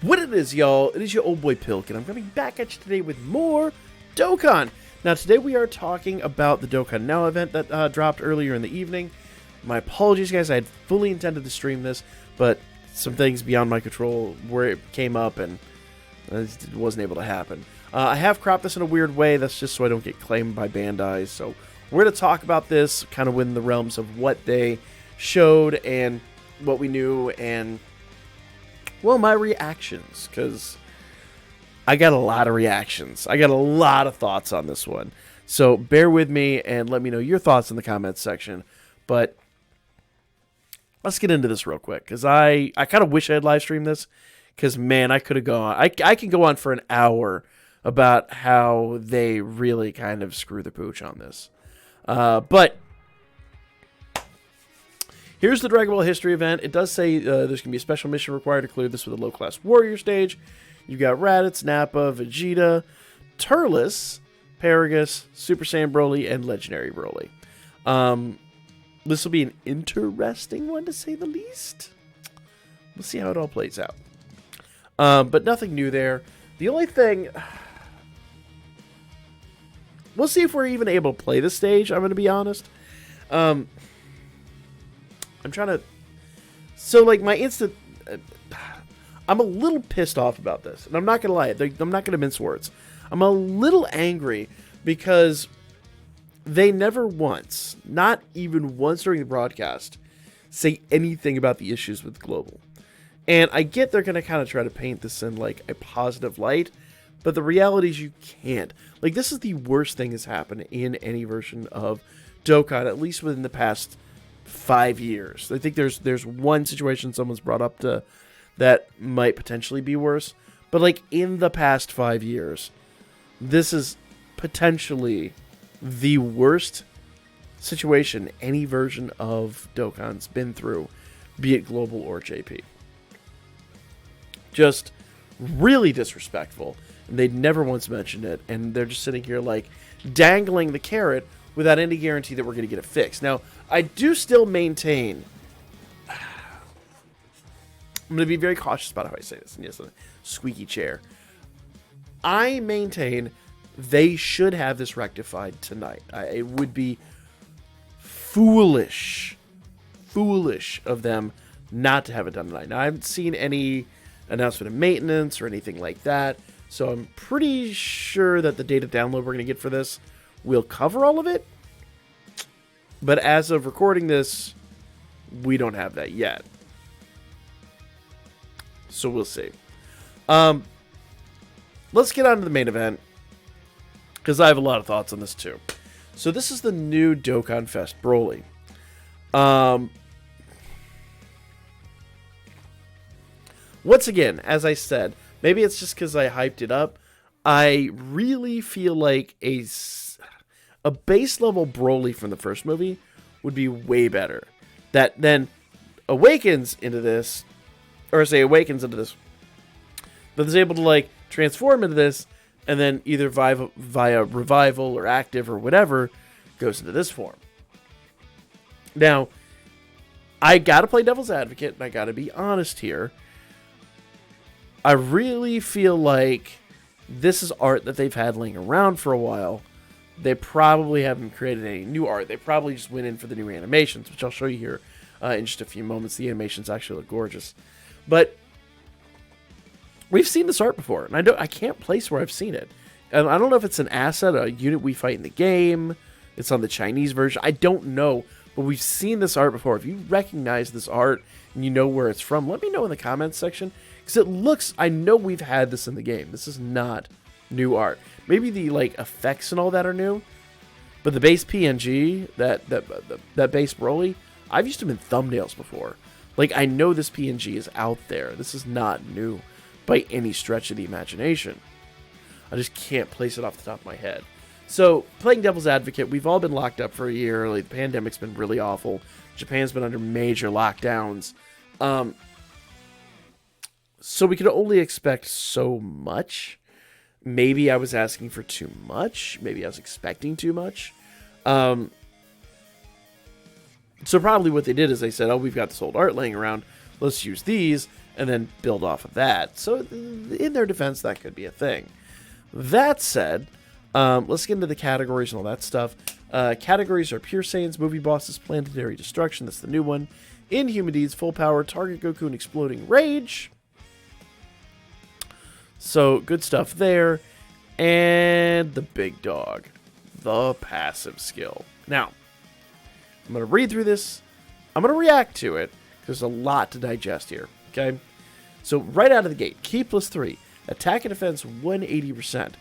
What it is, y'all, it is your old boy Pilk, and I'm coming back at you today with more Dokkan. Now, today we are talking about the Dokkan Now event that dropped earlier in the evening. My apologies, guys, I had fully intended to stream this, but some things beyond my control where it came up, and it wasn't able to happen. I have cropped this in a weird way, that's just so I don't get claimed by Bandai, so we're going to talk about this kind of within the realms of what they showed and what we knew, and well, my reactions, because I got a lot of reactions. I got a lot of thoughts on this one. So bear with me and let me know your thoughts in the comments section. But let's get into this real quick, because I kind of wish I had live streamed this, because, man, I could have gone. I can go on for an hour about how they really kind of screw the pooch on this. But here's the Dragon Ball History event. It does say there's going to be a special mission required to clear this with a low-class warrior stage. You've got Raditz, Nappa, Vegeta, Turles, Paragus, Super Saiyan Broly, and Legendary Broly. This will be an interesting one, to say the least. We'll see how it all plays out. But nothing new there. The only thing... We'll see if we're even able to play this stage, I'm going to be honest. I'm trying to... So, like, my instant... I'm a little pissed off about this. And I'm not going to lie. I'm not going to mince words. I'm a little angry because they never once, not even once during the broadcast, say anything about the issues with Global. And I get they're going to kind of try to paint this in, like, a positive light. But the reality is you can't. Like, this is the worst thing that's happened in any version of Dokkan, at least within the past 5 years. I think there's one situation someone's brought up to that might potentially be worse. But, like, in the past 5 years, this is potentially the worst situation any version of Dokkan's been through, be it Global or JP. Just really disrespectful. And they'd never once mentioned it, and they're just sitting here, like, dangling the carrot without any guarantee that we're going to get it fixed. Now, I do still maintain... I'm going to be very cautious about how I say this. And yes, a squeaky chair. I maintain they should have this rectified tonight. It would be foolish of them not to have it done tonight. Now, I haven't seen any announcement of maintenance or anything like that, so I'm pretty sure that the data download we're going to get for this will cover all of it. But as of recording this, we don't have that yet. So we'll see. Let's get on to the main event, because I have a lot of thoughts on this too. So this is the new Dokkan Fest Broly. Once again, as I said, maybe it's just because I hyped it up. I really feel like a base level Broly from the first movie would be way better. That then awakens into this, or say awakens into this, but is able to, like, transform into this, and then either via revival or active or whatever goes into this form. Now, I gotta play devil's advocate, and I gotta be honest here. I really feel like this is art that they've had laying around for a while. They probably haven't created any new art. They probably just went in for the new animations, which I'll show you here in just a few moments. The animations actually look gorgeous. But we've seen this art before, and I can't place where I've seen it. And I don't know if it's an asset, a unit we fight in the game. It's on the Chinese version. I don't know, but we've seen this art before. If you recognize this art and you know where it's from, let me know in the comments section. Because it looks, I know we've had this in the game. This is not new art. Maybe the, like, effects and all that are new. But the base PNG, that base Broly, I've used them in thumbnails before. Like, I know this PNG is out there. This is not new by any stretch of the imagination. I just can't place it off the top of my head. So, playing devil's advocate, we've all been locked up for a year. Like, the pandemic's been really awful. Japan's been under major lockdowns. So we could only expect so much. Maybe I was asking for too much. Maybe I was expecting too much. So probably what they did is they said, oh, we've got this old art laying around. Let's use these and then build off of that. So in their defense, that could be a thing. That said, let's get into the categories and all that stuff. Categories are Pure Saiyans, Movie Bosses, Planetary Destruction, that's the new one, Inhuman Deeds, Full Power, Target Goku, and Exploding Rage. So, good stuff there. And the big dog, the passive skill. Now, I'm going to read through this. I'm going to react to it. There's a lot to digest here, okay? So, right out of the gate, Ki plus 3, attack and defense 180%.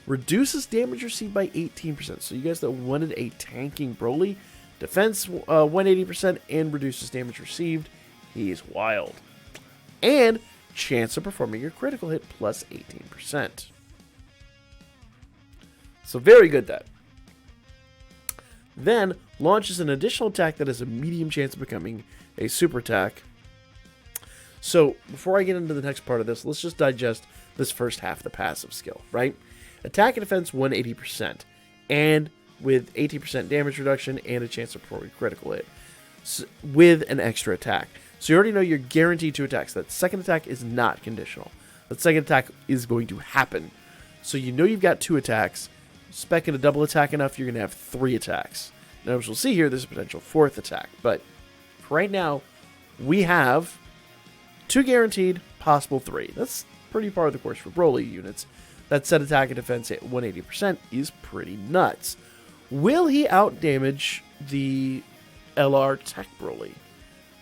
Reduces damage received by 18%. So, you guys that wanted a tanking Broly, defense 180% and reduces damage received. He's wild. And chance of performing a critical hit plus 18%. So very good that. Then launches an additional attack that has a medium chance of becoming a super attack. So before I get into the next part of this, let's just digest this first half of the passive skill, right? Attack and defense 180%. And with 18% damage reduction and a chance of performing a critical hit. With an extra attack. So you already know you're guaranteed 2 attacks. That second attack is not conditional. That second attack is going to happen. So you know you've got 2 attacks. Spec in a double attack enough, you're going to have 3 attacks. Now, as we'll see here, there's a potential 4th attack. But right now, we have 2 guaranteed, possible 3. That's pretty par of the course for Broly units. That set attack and defense at 180% is pretty nuts. Will he outdamage the LR Tech Broly?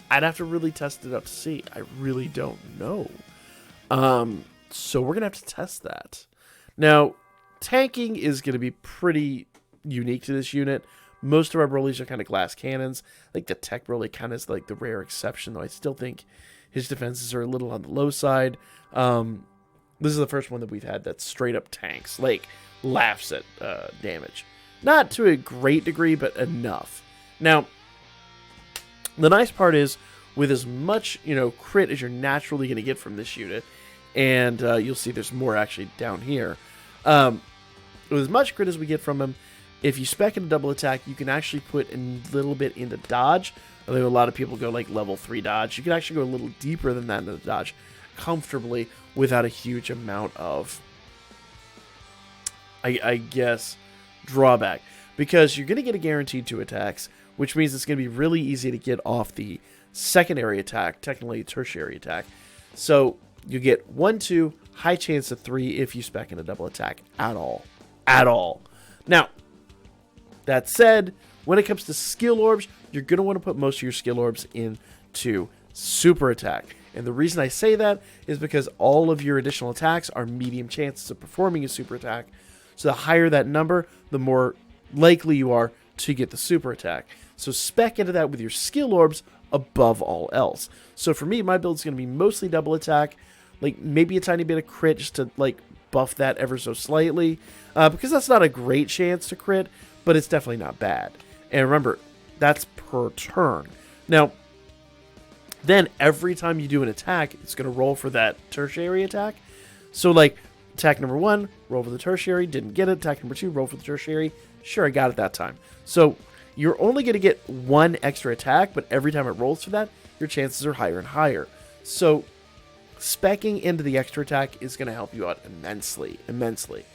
I'd have to really test it out to see. I really don't know. So we're going to have to test that. Now, tanking is going to be pretty unique to this unit. Most of our Brolys are kind of glass cannons. I think the Tech Broly kind of is like the rare exception, though I still think his defenses are a little on the low side. This is the first one that we've had that's straight up tanks. Like, laughs at damage. Not to a great degree, but enough. Now, the nice part is, with as much, crit as you're naturally going to get from this unit, and you'll see there's more actually down here. With as much crit as we get from him, if you spec in a double attack, you can actually put a little bit into dodge. Although a lot of people go like level 3 dodge. You can actually go a little deeper than that into the dodge comfortably without a huge amount of, I guess, drawback. Because you're going to get a guaranteed 2 attacks, which means it's going to be really easy to get off the secondary attack, technically tertiary attack. So you get 1, 2, high chance of 3 if you spec in a double attack at all. At all. Now, that said, when it comes to skill orbs, you're going to want to put most of your skill orbs into super attack. And the reason I say that is because all of your additional attacks are medium chances of performing a super attack. So the higher that number, the more likely you are to get the super attack. So spec into that with your skill orbs above all else. So for me, my build's going to be mostly double attack, like maybe a tiny bit of crit just to like buff that ever so slightly, because that's not a great chance to crit, but it's definitely not bad. And remember, that's per turn. Now, then every time you do an attack, it's going to roll for that tertiary attack. So like attack number 1, roll for the tertiary, didn't get it. Attack number 2, roll for the tertiary. Sure, I got it that time. So you're only going to get 1 extra attack, but every time it rolls for that, your chances are higher and higher. So speccing into the extra attack is going to help you out immensely, immensely.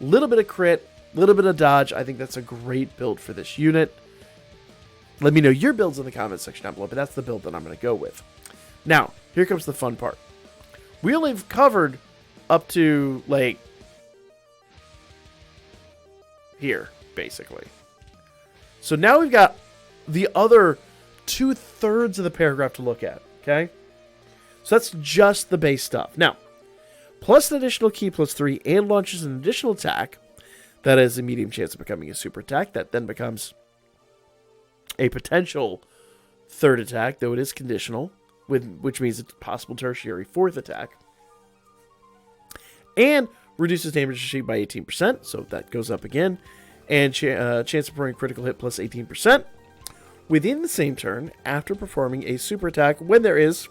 A little bit of crit, a little bit of dodge. I think that's a great build for this unit. Let me know your builds in the comments section down below, but that's the build that I'm going to go with. Now, here comes the fun part. We only have covered up to, like, here, basically. So now we've got the other 2/3 of the paragraph to look at, okay? So that's just the base stuff. Now, plus an additional Ki plus 3 and launches an additional attack that has a medium chance of becoming a super attack that then becomes a potential 3rd attack, though it is conditional, which means it's a possible tertiary 4th attack. And reduces damage received by 18%, so that goes up again. And chance of performing critical hit plus 18%. Within the same turn, after performing a super attack when there is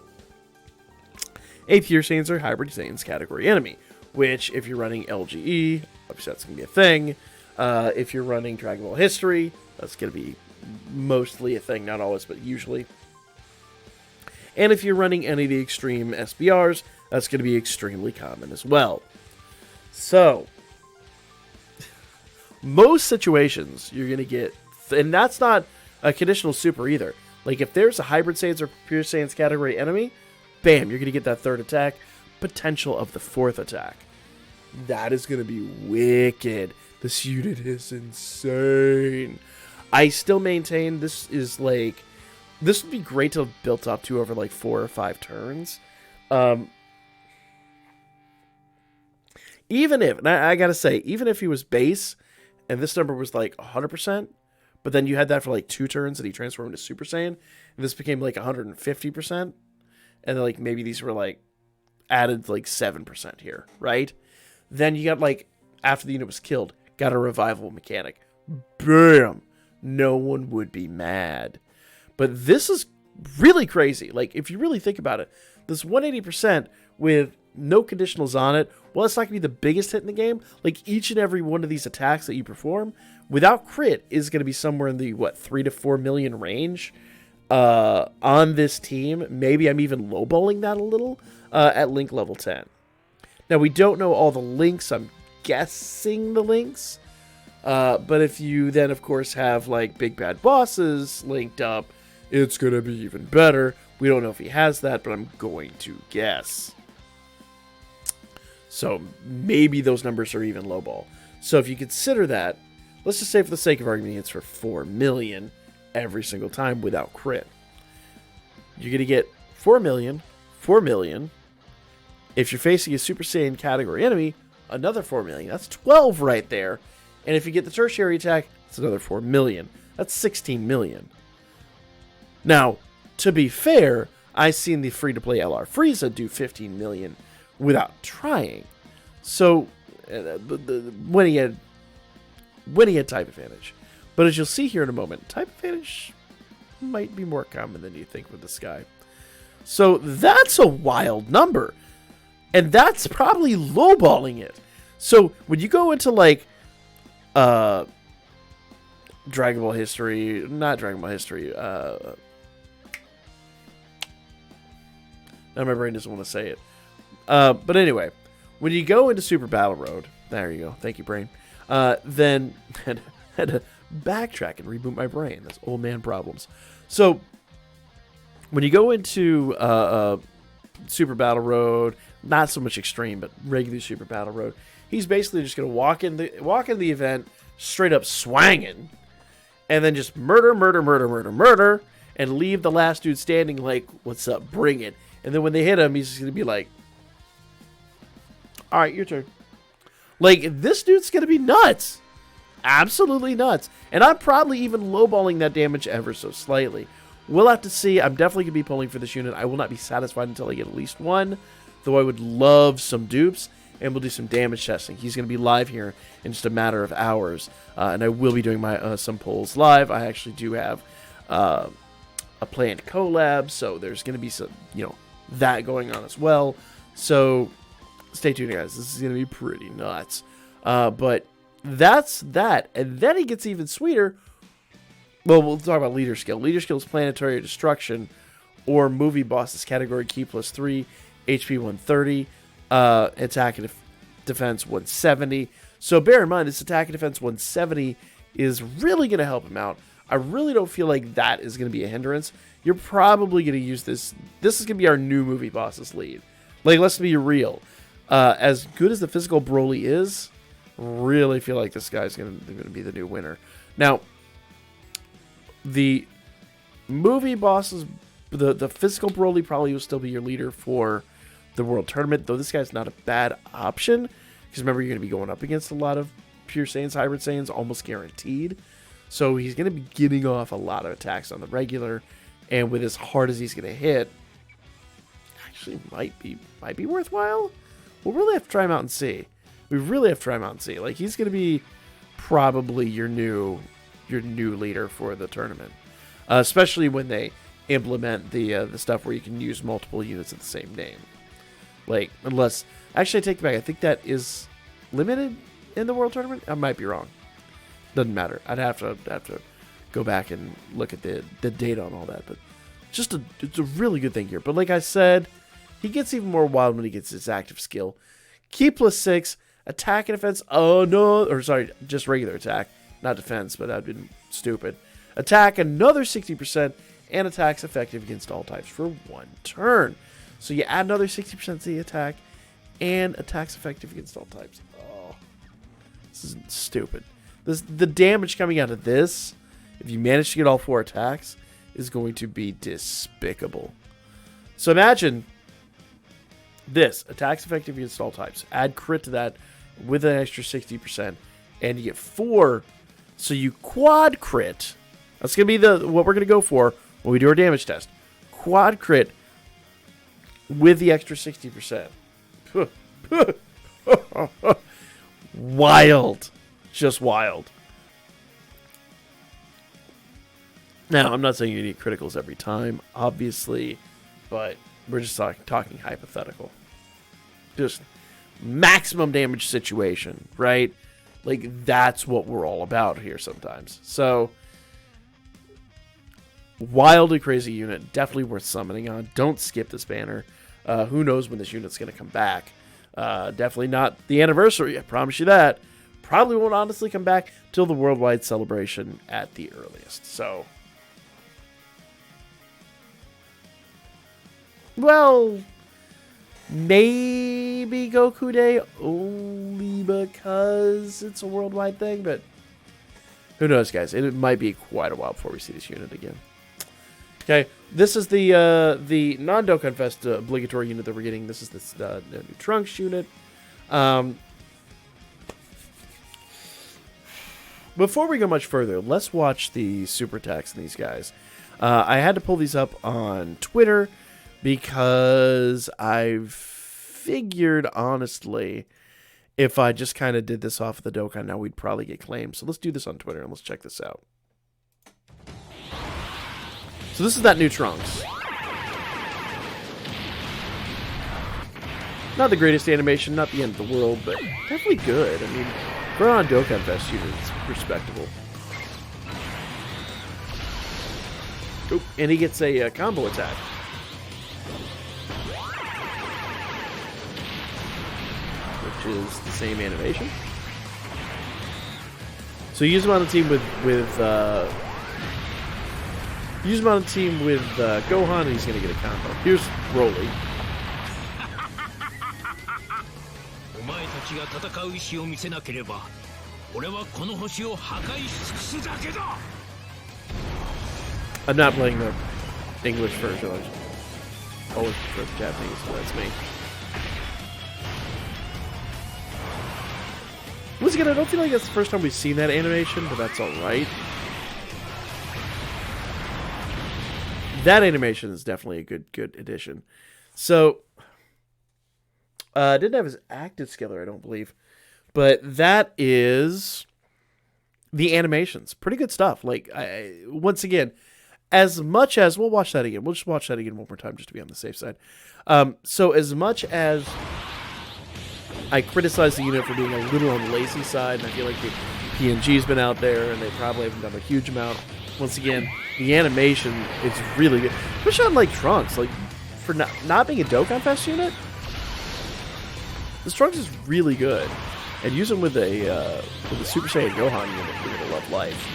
a Pure Saiyans or Hybrid Saiyans category enemy. Which, if you're running LGE, obviously that's going to be a thing. If you're running Dragon Ball History, that's going to be mostly a thing, not always, but usually. And if you're running any of the extreme SBRs, that's going to be extremely common as well. So, most situations you're going to get, and that's not a conditional super either. Like if there's a Hybrid Saiyans or Pure Saiyans category enemy, bam, you're going to get that third attack, potential of the fourth attack. That is going to be wicked. This unit is insane. I still maintain this is like, this would be great to have built up to over like 4 or 5 turns. Even if, and I gotta say, even if he was base, and this number was like 100%, but then you had that for like 2 turns and he transformed into Super Saiyan, and this became like 150%, and then like maybe these were like added like 7% here, right? Then you got like, after the unit was killed, got a revival mechanic. Bam! No one would be mad. But this is really crazy. Like, if you really think about it, this 180% with no conditionals on it, well, it's not going to be the biggest hit in the game. Like, each and every one of these attacks that you perform, without crit, is going to be somewhere in the, 3 to 4 million range on this team. Maybe I'm even lowballing that a little at Link level 10. Now, we don't know all the links. I'm guessing the links. But if you then, of course, have, like, big bad bosses linked up, it's going to be even better. We don't know if he has that, but I'm going to guess. So maybe those numbers are even lowball. So if you consider that, let's just say for the sake of argument, it's for 4 million every single time without crit. You're going to get 4 million, 4 million. If you're facing a Super Saiyan category enemy, another 4 million. That's 12 right there. And if you get the tertiary attack, it's another 4 million. That's 16 million. Now, to be fair, I've seen the free-to-play LR EZA do 15 million without trying. So, when he had type advantage. But as you'll see here in a moment, type advantage might be more common than you think with this guy. So, that's a wild number. And that's probably lowballing it. So, when you go into, like, Dragon Ball history, not Dragon Ball history, now my brain doesn't want to say it. But anyway, when you go into Super Battle Road, there you go, thank you, brain, then had to backtrack and reboot my brain. That's old man problems. So, when you go into Super Battle Road, not so much extreme, but regular Super Battle Road, he's basically just going to walk in the event, straight up swanging, and then just murder, and leave the last dude standing like, what's up, bring it. And then when they hit him, he's just going to be like, all right, your turn. Like, this dude's going to be nuts. Absolutely nuts. And I'm probably even lowballing that damage ever so slightly. We'll have to see. I'm definitely going to be pulling for this unit. I will not be satisfied until I get at least one, though I would love some dupes. And we'll do some damage testing. He's going to be live here in just a matter of hours. And I will be doing my some polls live. I actually do have a planned collab, so there's going to be some, that going on as well. So stay tuned, guys. This is going to be pretty nuts. But that's that. And then he gets even sweeter. Well, we'll talk about leader skill. Leader skill is planetary destruction or movie bosses category key +3, HP 130. Attack and defense 170. So bear in mind, this attack and defense 170 is really going to help him out. I really don't feel like that is going to be a hindrance. You're probably going to use this. This is going to be our new movie boss's lead. Like, let's be real. As good as the physical Broly is, really feel like this guy's going to be the new winner. Now, the movie bosses, the physical Broly probably will still be your leader for the World Tournament, though this guy's not a bad option, because remember, you're going to be going up against a lot of Pure Saiyans, Hybrid Saiyans, almost guaranteed. So he's going to be getting off a lot of attacks on the regular, and with as hard as he's going to hit, actually might be worthwhile. We'll really have to try him out and see. We really have to try him out and see. Like, he's going to be probably your new leader for the tournament, especially when they implement the stuff where you can use multiple units of the same name. Like, unless, actually I take it back, I think that is limited in the World Tournament. I might be wrong. Doesn't matter. I'd have to go back and look at the data on all that. But It's a really good thing here. But like I said, he gets even more wild when he gets his active skill. Ki +6, attack and defense. Oh no, or sorry, just regular attack, not defense, but that'd been stupid. Attack another 60%, and attacks effective against all types for 1 turn. So you add another 60% to the attack, and attacks effective against all types. Oh, this is stupid. The damage coming out of this, if you manage to get all 4 attacks, is going to be despicable. So imagine this, attacks effective against all types. Add crit to that with an extra 60%, and you get 4. So you quad crit. That's going to be what we're going to go for when we do our damage test. Quad crit with the extra 60%. Wild. Just wild. Now, I'm not saying you need criticals every time, obviously, but we're just talking hypothetical. Just maximum damage situation, right? Like, that's what we're all about here sometimes. So, wildly crazy unit. Definitely worth summoning on. Don't skip this banner. Who knows when this unit's going to come back. Definitely not the anniversary, I promise you that. Probably won't honestly come back till the worldwide celebration at the earliest. So, well, maybe Goku Day only because it's a worldwide thing, but who knows, guys? It might be quite a while before we see this unit again. Okay, this is the non-Dokkan Fest obligatory unit that we're getting. This is this new Trunks unit. Before we go much further, let's watch the super attacks in these guys. I had to pull these up on Twitter because I figured, honestly, if I just kind of did this off of the Dokkan Now, we'd probably get claimed. So let's do this on Twitter and let's check this out. So this is that new Trunks. Not the greatest animation, not the end of the world, but definitely good. I mean, for on Dokkan Fest unit, it's respectable. Oop, and he gets a combo attack. Which is the same animation. So use him on the team with Gohan, and he's going to get a combo. Here's Broly. I'm not playing the English version. I always prefer the Japanese, so that's me. Once again, I don't feel like that's the first time we've seen that animation, but that's alright. That animation is definitely a good addition. So, didn't have his active skiller, I don't believe. But that is the animations. Pretty good stuff. Like, once again, as much as... We'll watch that again. We'll just watch that again one more time just to be on the safe side. So, as much as I criticize the unit for being a little on the lazy side, and I feel like the PNG's been out there, and they probably haven't done a huge amount. Once again, the animation is really good. Especially on, like, Trunks. Like, for not being a Dokkan Fest unit, this Trunks is really good. And use him with a Super Saiyan Gohan unit, you're going to love life.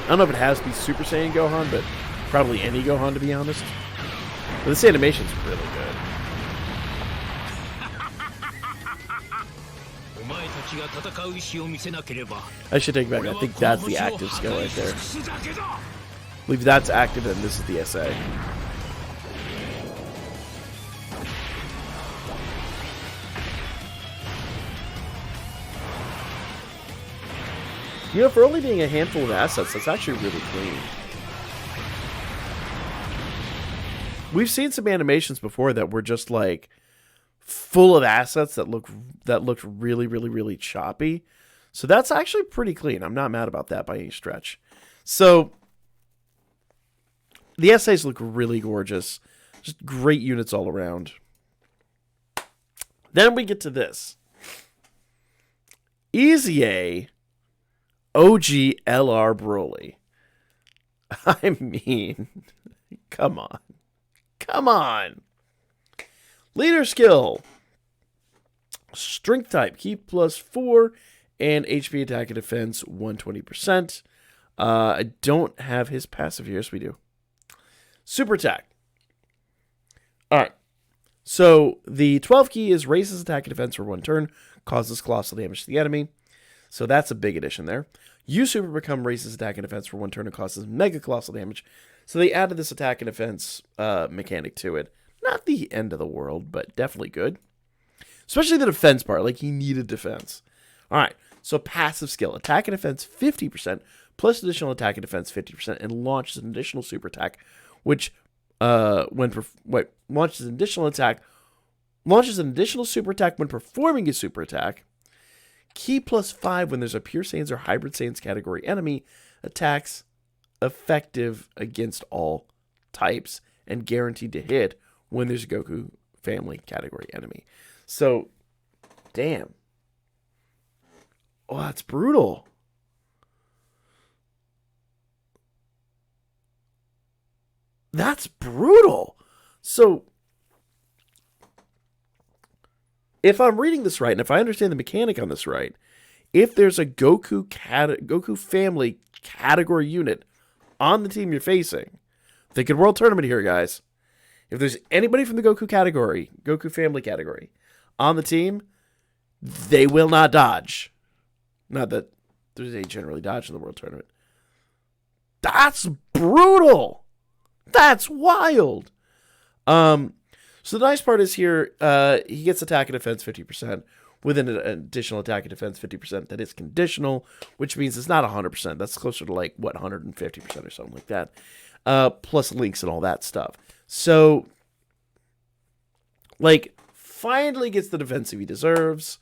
I don't know if it has to be Super Saiyan Gohan, but probably any Gohan, to be honest. But this animation's really good. I should take it back. I think that's the active skill right there. I believe that's active, and this is the SA. You know, for only being a handful of assets, that's actually really clean. We've seen some animations before that were just like full of assets that looked really, really, really choppy. So that's actually pretty clean. I'm not mad about that by any stretch. So the essays look really gorgeous. Just great units all around. Then we get to this. EZA OG LR Broly. I mean, come on. Come on. Leader skill. Strength type. Keep +4 and HP attack and defense 120%. I don't have his passive here. Yes, we do. Super attack. All right. So the 12 key is raises attack and defense for 1 turn, causes colossal damage to the enemy. So that's a big addition there. Use super become raises attack and defense for 1 turn and causes mega colossal damage. So they added this attack and defense mechanic to it. Not the end of the world, but definitely good. Especially the defense part. Like, he needed defense. All right. So passive skill. Attack and defense 50%, plus additional attack and defense 50%, and launches an additional super attack, which launches an additional super attack when performing a super attack. Key +5 when there's a pure Saiyans or hybrid Saiyans category enemy. Attacks effective against all types and guaranteed to hit when there's a Goku family category enemy. So, damn. Oh, that's brutal. That's brutal. So, if I'm reading this right, and if I understand the mechanic on this right, if there's a Goku family category unit on the team you're facing, think of World Tournament here, guys. If there's anybody from the Goku family category, on the team, they will not dodge. Not that they generally dodge in the World Tournament. That's brutal. That's wild. So the nice part is here, he gets attack and defense 50% with an additional attack and defense 50% that is conditional, which means it's not 100%. That's closer to like, 150% or something like that. Plus links and all that stuff. So, like, finally gets the defensive he deserves.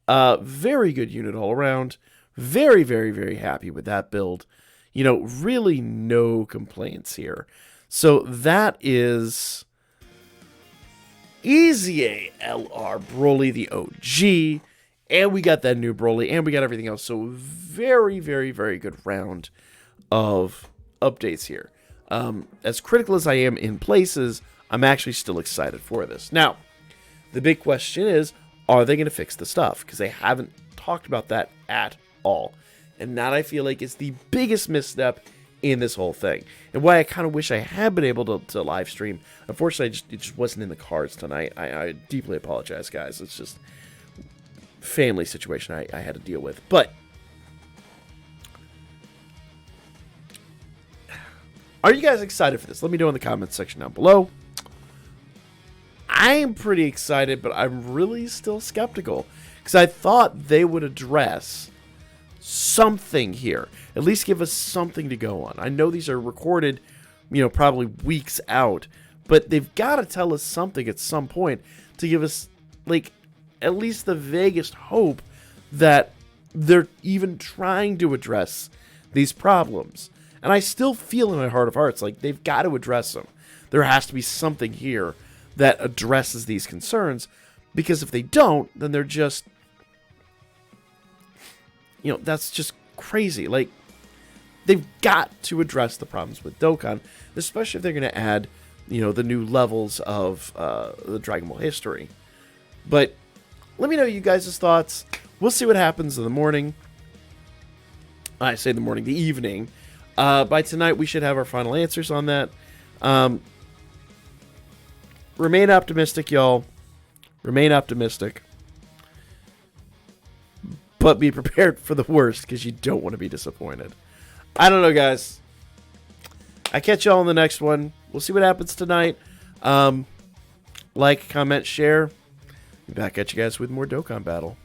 Very good unit all around. Very, very, very happy with that build. You know, really no complaints here. So that is EZA LR Broly, the OG. And we got that new Broly, and we got everything else. So very, very, very good round of updates here. As critical as I am in places, I'm actually still excited for this. Now, the big question is, are they going to fix the stuff? Because they haven't talked about that at all. And that, I feel like, is the biggest misstep in this whole thing. And why I kind of wish I had been able to live stream. Unfortunately, it just wasn't in the cards tonight. I deeply apologize, guys. It's just family situation I had to deal with. But are you guys excited for this? Let me know in the comments section down below. I am pretty excited, but I'm really still skeptical. Because I thought they would address something here. At least give us something to go on. I know these are recorded, you know, probably weeks out. But they've got to tell us something at some point to give us, like, at least the vaguest hope that they're even trying to address these problems. And I still feel in my heart of hearts like they've got to address them. There has to be something here that addresses these concerns, because if they don't, then they're just, you know, that's just crazy. Like, they've got to address the problems with Dokkan, especially if they're going to add, you know, the new levels of the Dragon Ball history. But let me know you guys' thoughts. We'll see what happens in the morning. I say the morning, the evening. By tonight, we should have our final answers on that. Remain optimistic, y'all. Remain optimistic. But be prepared for the worst, because you don't want to be disappointed. I don't know, guys. I catch y'all in the next one. We'll see what happens tonight. Like, comment, share. Be back at you guys with more Dokkan Battle.